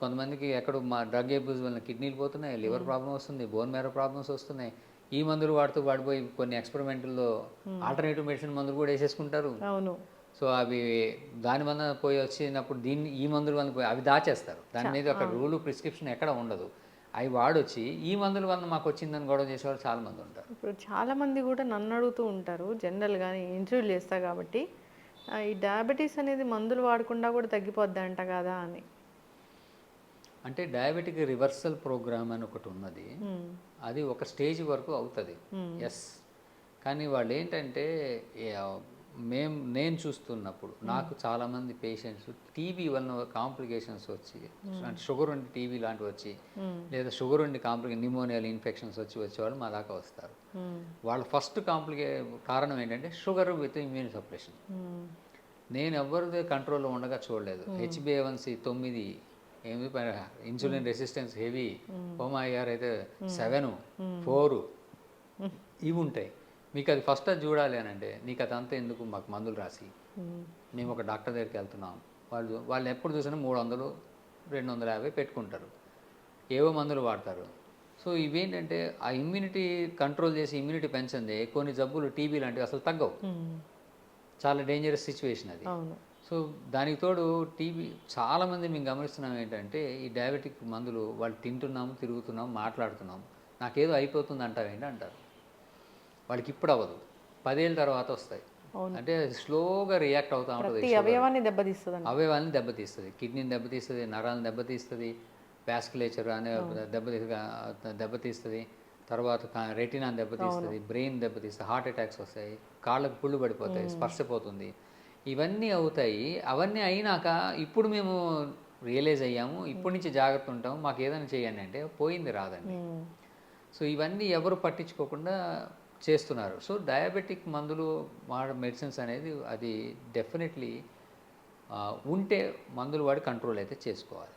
కొంతమందికి ఎక్కడ మా డ్రగ్ అబ్యూస్ వల్ల కిడ్నీలు పోతున్నాయి, లివర్ ప్రాబ్లమ్ వస్తుంది, బోన్ మ్యారో ప్రాబ్లమ్స్ వస్తున్నాయి. ఈ మందులు వాడిపోయి కొన్ని ఎక్స్పెరిమెంట్లో ఆల్టర్నేటివ్ మెడిసిన్ మందులు కూడా వేసేసుకుంటారు. సో అవి దానివల్ల పోయి వచ్చినప్పుడు ఈ మందుల వల్ల పోయి అవి దాచేస్తారు. దాని మీద ఒక రూలు ప్రిస్క్రిప్షన్ ఎక్కడ ఉండదు. అవి వాడొచ్చి ఈ మందుల వల్ల మాకు వచ్చిందని గొడవ చేసేవాళ్ళు చాలామంది ఉంటారు. ఇప్పుడు చాలామంది కూడా నన్ను అడుగుతూ ఉంటారు, జనరల్గా ఇంటర్వ్యూలు చేస్తా కాబట్టి, ఈ డయాబెటీస్ అనేది మందులు వాడకుండా కూడా తగ్గిపోద్ది అంట కదా అని. అంటే డయాబెటిక్ రివర్సల్ ప్రోగ్రామ్ అని ఒకటి ఉన్నది, అది ఒక స్టేజ్ వరకు అవుతుంది, ఎస్. కానీ వాళ్ళు ఏంటంటే నేను చూస్తున్నప్పుడు నాకు చాలామంది పేషెంట్స్ టీబీ వలన కాంప్లికేషన్స్ వచ్చి, అంటే షుగర్ ఉండి టీబీ లాంటివి వచ్చి, లేదా షుగర్ ఉండి న్యూమోనియల్ ఇన్ఫెక్షన్స్ వచ్చేవాళ్ళు మా దాకా వస్తారు. వాళ్ళ ఫస్ట్ కారణం ఏంటంటే షుగర్ విత్ ఇమ్యూన్ సప్రెషన్. నేను ఎవరిదే కంట్రోల్లో ఉండగా చూడలేదు. HbA1c 9, ఏమి ఇన్సులిన్ రెసిస్టెన్స్ హెవీ, ఓమాఐఆర్ అయితే 7, 4 ఇవి ఉంటాయి. మీకు అది ఫస్ట్ అది చూడాలి అని అంటే నీకు అదంతా ఎందుకు, మాకు మందులు రాసి మేము ఒక డాక్టర్ దగ్గరికి వెళ్తున్నాం. వాళ్ళు ఎప్పుడు చూసినా 300, 250 పెట్టుకుంటారు, ఏవో మందులు వాడతారు. సో ఇవేంటంటే ఆ ఇమ్యూనిటీ కంట్రోల్ చేసి ఇమ్యూనిటీ పెంచింది కొన్ని జబ్బులు టీబీ లాంటివి అసలు తగ్గవు. చాలా డేంజరస్ సిచ్యువేషన్ అది. సో దానికి తోడు టీబీ చాలామంది మేము గమనిస్తున్నాం ఏంటంటే ఈ డయాబెటిక్ మందులు వాళ్ళు తింటున్నాము, తిరుగుతున్నాము, మాట్లాడుతున్నాము, నాకేదో అయిపోతుంది అంటావేంటి అంటారు. వాళ్ళకి ఇప్పుడు అవ్వదు, 10 ఏళ్ళ తర్వాత వస్తాయి. అంటే స్లోగా రియాక్ట్ అవుతూ ఉంటుంది, అవయవాన్ని దెబ్బతీస్తుంది, కిడ్నీని దెబ్బతీస్తుంది, నరాలను దెబ్బతీస్తుంది, వాస్కులేచర్ అనే దెబ్బతీస్తుంది, తర్వాత రెటినాని దెబ్బతీస్తుంది, బ్రెయిన్ దెబ్బతీస్తుంది, హార్ట్ అటాక్స్ వస్తాయి, కాళ్ళకు పుళ్ళు పడిపోతాయి, స్పర్శపోతుంది, ఇవన్నీ అవుతాయి. అవన్నీ అయినాక ఇప్పుడు మేము రియలైజ్ అయ్యాము, ఇప్పటి నుంచి జాగ్రత్త ఉంటాము, మాకు ఏదైనా చేయండి అంటే పోయింది రాదండి. సో ఇవన్నీ ఎవరు పట్టించుకోకుండా చేస్తున్నారు. సో డయాబెటిక్ మందులు మెడిసిన్స్ అనేది అది డెఫినెట్లీ ఉంటే మందులు వాడి కంట్రోల్ అయితే చేసుకోవాలి.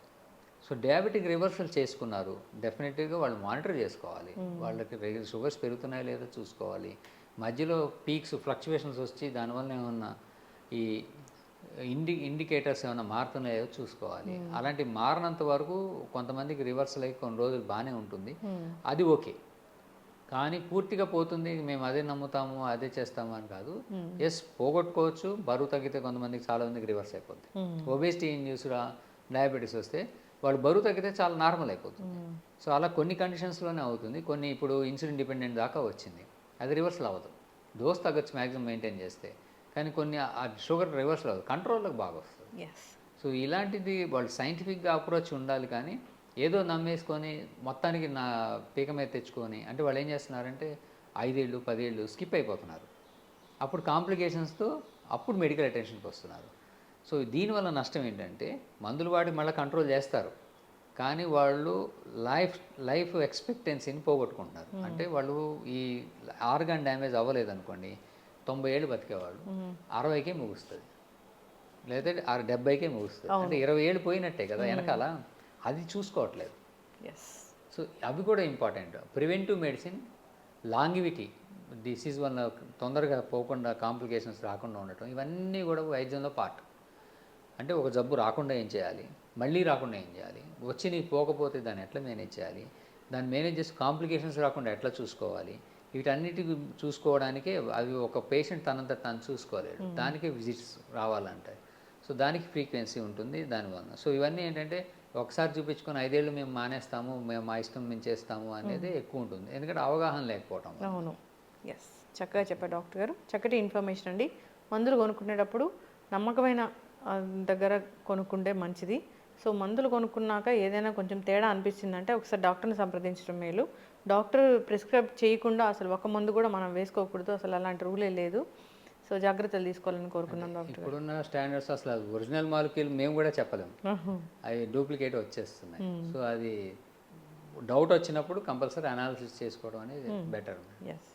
సో డయాబెటిక్ రివర్సల్ చేసుకున్నారు, డెఫినెట్గా వాళ్ళు మానిటర్ చేసుకోవాలి, వాళ్ళకి షుగర్స్ పెరుగుతున్నాయో లేదో చూసుకోవాలి, మధ్యలో పీక్స్ ఫ్లక్చువేషన్స్ వచ్చి దానివల్ల ఏమన్నా ఈ ఇండికేటర్స్ ఏమైనా మారుతున్నాయో చూసుకోవాలి. అలాంటి మారినంత వరకు కొంతమందికి రివర్సల్ అయ్యి కొన్ని రోజులు బాగానే ఉంటుంది, అది ఓకే. కానీ పూర్తిగా పోతుంది మేము అదే నమ్ముతాము అదే చేస్తాము అని కాదు. ఎస్, పోగొట్టుకోవచ్చు, బరువు తగ్గితే కొంతమందికి చాలా మందికి రివర్స్ అయిపోతుంది. ఒబేసిటీ ఇండ్యూస్డ్ డయాబెటీస్ వస్తే వాళ్ళు బరువు తగ్గితే చాలా నార్మల్ అయిపోతుంది. సో అలా కొన్ని కండిషన్స్లోనే అవుతుంది. కొన్ని ఇప్పుడు ఇన్సులిన్ డిపెండెంట్ దాకా వచ్చింది, అది రివర్సల్ అవ్వదు, డోస్ తగ్గొచ్చు మ్యాక్సిమం మెయింటైన్ చేస్తే, కానీ కొన్ని ఆ షుగర్ రివర్సల్ అవ్వదు, కంట్రోల్లోకి బాగా వస్తుంది. సో ఇలాంటిది వాళ్ళు సైంటిఫిక్గా అప్రోచ్ ఉండాలి, కానీ ఏదో నమ్మేసుకొని మొత్తానికి నా పీక మీద తెచ్చుకొని, అంటే వాళ్ళు ఏం చేస్తున్నారంటే 5 ఏళ్ళు 10 ఏళ్ళు స్కిప్ అయిపోతున్నారు, అప్పుడు కాంప్లికేషన్స్తో అప్పుడు మెడికల్ అటెన్షన్కి వస్తున్నారు. సో దీనివల్ల నష్టం ఏంటంటే మందులు వాడి మళ్ళీ కంట్రోల్ చేస్తారు, కానీ వాళ్ళు లైఫ్ ఎక్స్పెక్టెన్సీని పోగొట్టుకుంటున్నారు. అంటే వాళ్ళు ఈ ఆర్గాన్ డ్యామేజ్ అవ్వలేదు అనుకోండి, 90 ఏళ్ళు బతికేవాళ్ళు 60కే ముగుస్తుంది, లేదా 70కే ముగుస్తుంది, అంటే 20 ఏళ్ళు పోయినట్టే కదా వెనకాల. అది చూసుకోవట్లేదు. సో అవి కూడా important. Preventive medicine, longevity, disease వల్ల తొందరగా పోకుండా కాంప్లికేషన్స్ రాకుండా ఉండటం, ఇవన్నీ కూడా వైద్యంలో పార్ట్. అంటే ఒక జబ్బు రాకుండా ఏం చేయాలి, మళ్ళీ రాకుండా ఏం చేయాలి, వచ్చి నీకు పోకపోతే దాన్ని ఎట్లా మేనేజ్ చేయాలి, దాన్ని మేనేజ్ చేసి కాంప్లికేషన్స్ రాకుండా ఎట్లా చూసుకోవాలి, వీటన్నిటికి చూసుకోవడానికే అవి ఒక పేషెంట్ తనంతా తను చూసుకోలేడు, దానికే విజిట్స్ రావాలంటే. సో దానికి ఫ్రీక్వెన్సీ ఉంటుంది దానివల్ల. సో ఇవన్నీ ఏంటంటే ఒకసారి చూపించుకొని 5 ఏళ్ళు మేము మానేస్తాము, మేము మా ఇష్టం మేము చేస్తాము అనేది ఎక్కువ ఉంటుంది, ఎందుకంటే అవగాహన లేకపోవటం. అవును, ఎస్, చక్కగా చెప్పారు డాక్టర్ గారు, చక్కటి ఇన్ఫర్మేషన్ అండి. మందులు కొనుక్కునేటప్పుడు నమ్మకమైన దగ్గర కొనుక్కుంటే మంచిది. సో మందులు కొనుక్కున్నాక ఏదైనా కొంచెం తేడా అనిపించిందంటే ఒకసారి డాక్టర్ని సంప్రదించడం మేలు. డాక్టర్ ప్రిస్క్రైబ్ చేయకుండా అసలు ఒక మందు కూడా మనం వేసుకోకూడదు, అసలు అలాంటి రూలే లేదు. సో జాగ్రత్తలు తీసుకోవాలని కోరుకున్నాం డాక్టర్. ఇప్పుడున్న స్టాండర్డ్స్ అసలు ఒరిజినల్ మాలిక్యూల్ మేము కూడా చెప్పలేము, అవి డూప్లికేట్ వచ్చేస్తున్నాయి. సో అది డౌట్ వచ్చినప్పుడు కంపల్సరీ అనాలిసిస్ చేసుకోవడం అనేది బెటర్. ఎస్,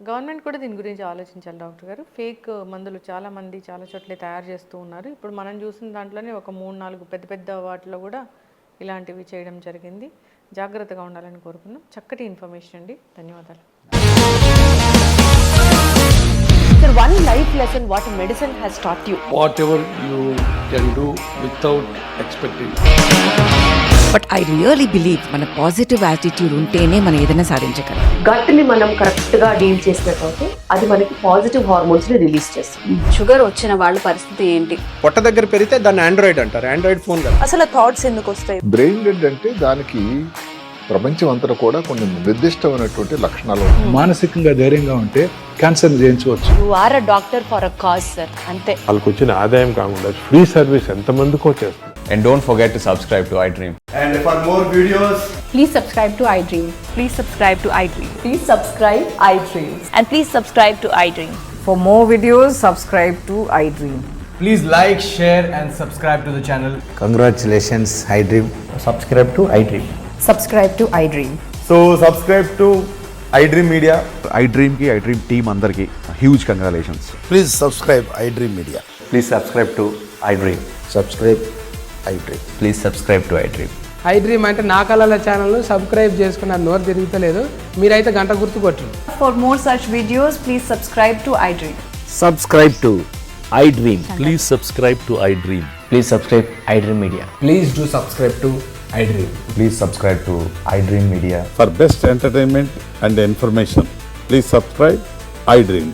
గవర్నమెంట్ కూడా దీని గురించి ఆలోచించాలి డాక్టర్ గారు. ఫేక్ మందులు చాలామంది చాలా చోట్ల తయారు చేస్తూ ఉన్నారు. ఇప్పుడు మనం చూసిన దాంట్లోనే ఒక 3-4 పెద్ద పెద్ద వాటిలో కూడా ఇలాంటివి చేయడం జరిగింది. జాగ్రత్తగా ఉండాలని కోరుకున్నాం. చక్కటి ఇన్ఫర్మేషన్ అండి, ధన్యవాదాలు. Sir, one life lesson what medicine has taught you. Whatever you can do without expecting. But I really believe మన పాజిటివ్ యాటిట్యూడ్ ఉంటేనే మనం ఏదైనా సాధించగలం. గట్ ని మనం కరెక్ట్ గా డీల్ చేసినట్లయితే అది మనకి పాజిటివ్ హార్మోన్స్ ని రిలీజ్ చేస్తుంది. షుగర్ వచ్చిన వాళ్ళ పరిస్థితి ఏంటి? పొట్ట దగ్గర పెరిగితే దాన్ని ఆండ్రాయిడ్ అంటారు, ఆండ్రాయిడ్ ఫోన్ కదా. అసలు థాట్స్ ఎందుకు వస్తాయి? బ్రెయిన్ డెడ్ అంటే దానికి ప్రపంచం అంతా కూడా కొన్ని నిర్దిష్టమైనటువంటి లక్షణాలు ఉన్నాయి. మానసికంగా ధైర్యంగా ఉంటే క్యాన్సర్ జయించవచ్చు. You are a doctor for a cause sir, అంతే. వాళ్ళకి వచ్చిన ఆదాయం కాకుండా ఫ్రీ సర్వీస్ ఎంతమందికో చేస్తారు. And don't forget to subscribe to iDream. And for more videos, Please subscribe to iDream. Please subscribe to iDream. Please subscribe iDream. And please subscribe to iDream. For more videos, subscribe to iDream. please like, share and subscribe to the channel. Congratulations, iDream. Subscribe to iDream. Subscribe to iDream. So subscribe to iDream Media. iDream ki iDream team andarki huge congratulations. Please subscribe iDream Media. Please subscribe to iDream. Subscribe iDream. Please subscribe to iDream. iDream అంటే నా కళల channel subscribe చేసుకున్న నోరు తిరుగుతలేదు, మీరైతే గంట గుర్తు కొట్టండి. For more such videos, please subscribe to iDream. Subscribe to iDream. Please subscribe to iDream. Please subscribe iDream Media. Please do subscribe to I dream. Please subscribe to iDream Media. For best entertainment and information, please subscribe iDream.